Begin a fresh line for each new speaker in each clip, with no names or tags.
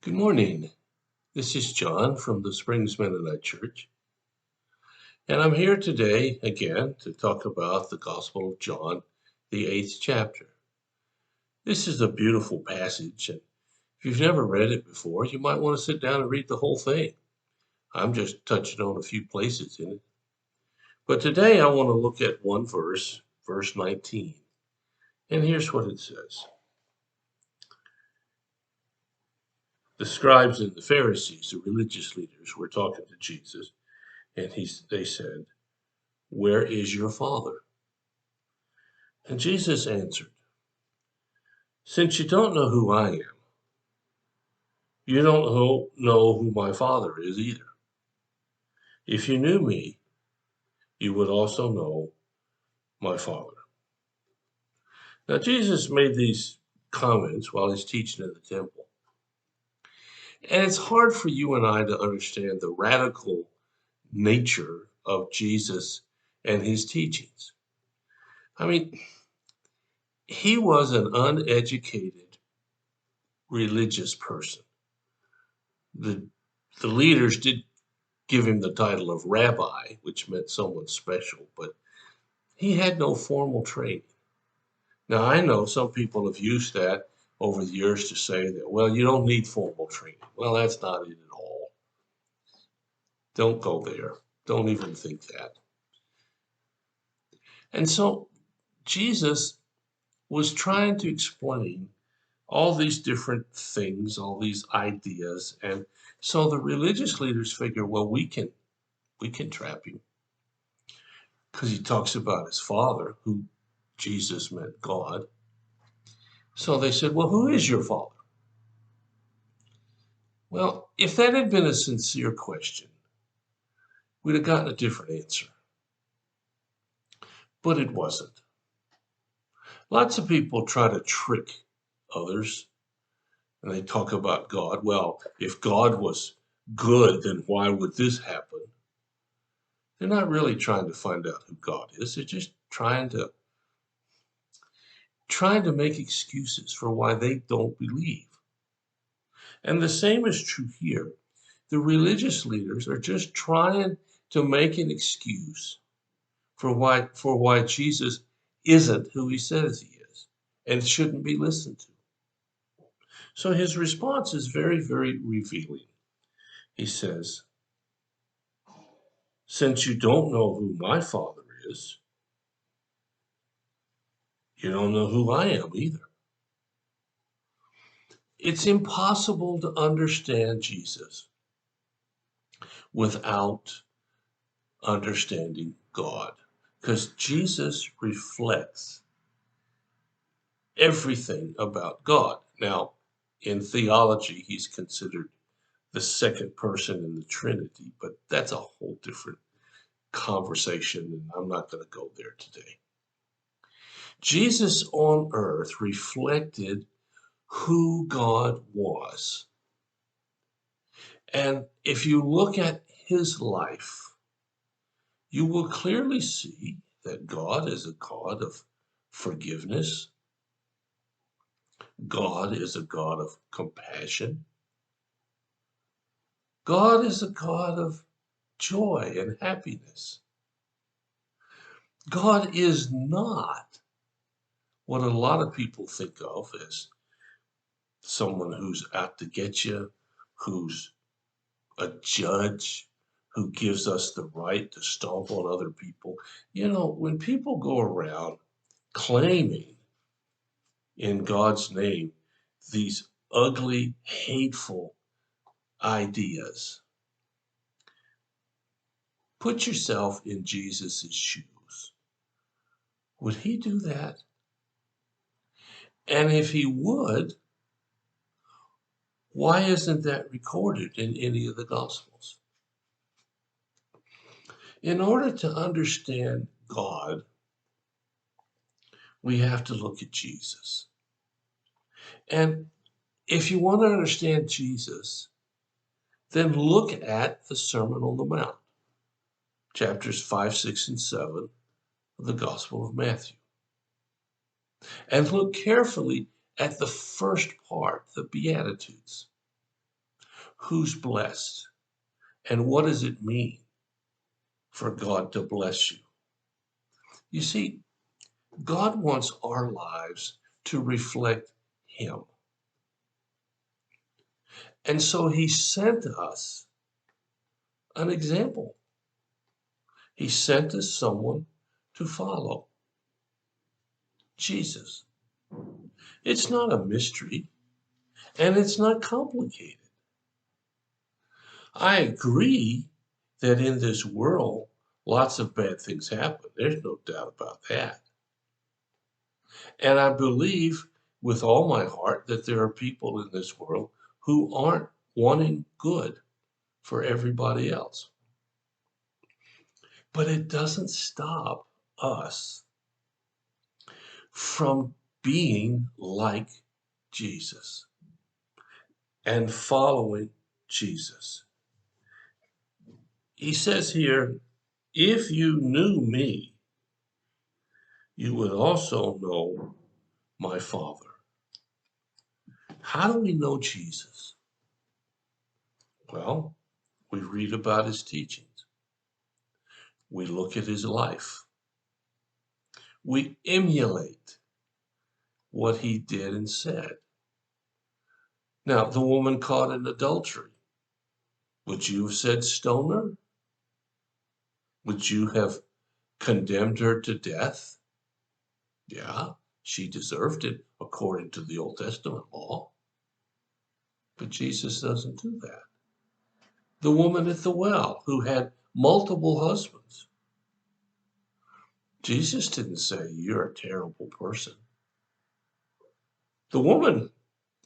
Good morning. This is John from the Springs Mennonite Church, and I'm here today again to talk about the Gospel of John, the 8th chapter. This is a beautiful passage, and if you've never read it before, you might want to sit down and read the whole thing. I'm just touching on a few places in it. But today I want to look at one verse, verse 19, and here's what it says. The scribes and the Pharisees, the religious leaders, were talking to Jesus, and they said, "Where is your Father?" And Jesus answered, "Since you don't know who I am, you don't know who my Father is either. If you knew me, you would also know my Father." Now, Jesus made these comments while he's teaching in the temple. And it's hard for you and I to understand the radical nature of Jesus and his teachings. I mean, he was an uneducated religious person. The, the leaders did give him the title of rabbi, which meant someone special, but he had no formal training. Now, I know some people have used that over the years to say that, well, you don't need formal training. Well, that's not it at all. Don't go there. Don't even think that. And so Jesus was trying to explain all these different things, all these ideas. And so the religious leaders figure, well, we can trap him because he talks about his father, who Jesus meant God. So they said, well, who is your father? Well, if that had been a sincere question, we'd have gotten a different answer. But it wasn't. Lots of people try to trick others and they talk about God. Well, if God was good, then why would this happen? They're not really trying to find out who God is. They're just trying to make excuses for why they don't believe. And the same is true here. The religious leaders are just trying to make an excuse for why Jesus isn't who he says he is and shouldn't be listened to. So his response is very, very revealing. He says, "Since you don't know who my Father is, you don't know who I am either." It's impossible to understand Jesus without understanding God, because Jesus reflects everything about God. Now, in theology, he's considered the second person in the Trinity, but that's a whole different conversation, and I'm not going to go there today. Jesus on earth reflected who God was. And if you look at his life, you will clearly see that God is a God of forgiveness. God is a God of compassion. God is a God of joy and happiness. God is not what a lot of people think of as someone who's out to get you, who's a judge, who gives us the right to stomp on other people. You know, when people go around claiming in God's name these ugly, hateful ideas, put yourself in Jesus's shoes. Would he do that? And if he would, why isn't that recorded in any of the Gospels? In order to understand God, we have to look at Jesus. And if you want to understand Jesus, then look at the Sermon on the Mount, chapters 5, 6, and 7 of the Gospel of Matthew. And look carefully at the first part, the Beatitudes. who's blessed? And what does it mean for God to bless you? You see, God wants our lives to reflect Him. And so He sent us an example. He sent us someone to follow, Jesus. It's not a mystery, and it's not complicated. I agree that in this world, lots of bad things happen. There's no doubt about that. And I believe with all my heart that there are people in this world who aren't wanting good for everybody else. But it doesn't stop us from being like Jesus and following Jesus. He says here, if you knew me, you would also know my Father. How do we know Jesus? Well, we read about his teachings. We look at his life. We emulate what he did and said. Now, the woman caught in adultery, would you have said stone her? Would you have condemned her to death? Yeah, she deserved it according to the Old Testament law. But Jesus doesn't do that. The woman at the well who had multiple husbands, Jesus didn't say, you're a terrible person. The woman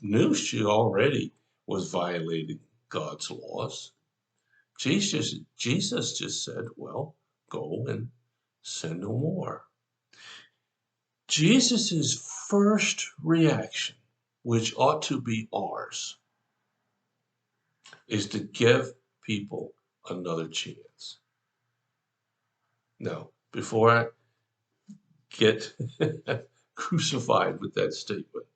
knew she already was violating God's laws. Jesus just said, well, go and sin no more. Jesus' first reaction, which ought to be ours, is to give people another chance. Now, before I get crucified with that statement,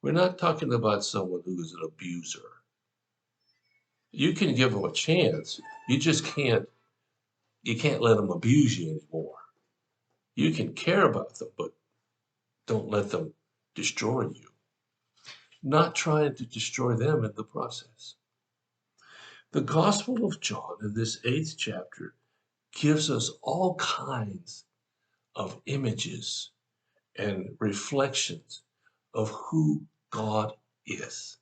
we're not talking about someone who is an abuser. You can give them a chance. You just can't let them abuse you anymore. You can care about them, but don't let them destroy you. Not trying to destroy them in the process. The Gospel of John in this 8th chapter gives us all kinds of images and reflections of who God is.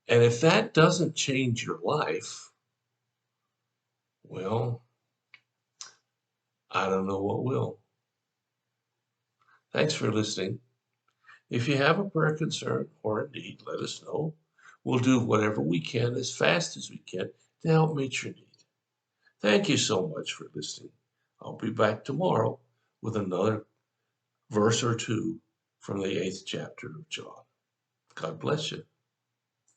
And if that doesn't change your life, well, I don't know what will. Thanks for listening. If you have a prayer concern or a need, let us know. We'll do whatever we can as fast as we can to help meet your need. Thank you so much for listening. I'll be back tomorrow with another verse or two from the 8th chapter of John. God bless you.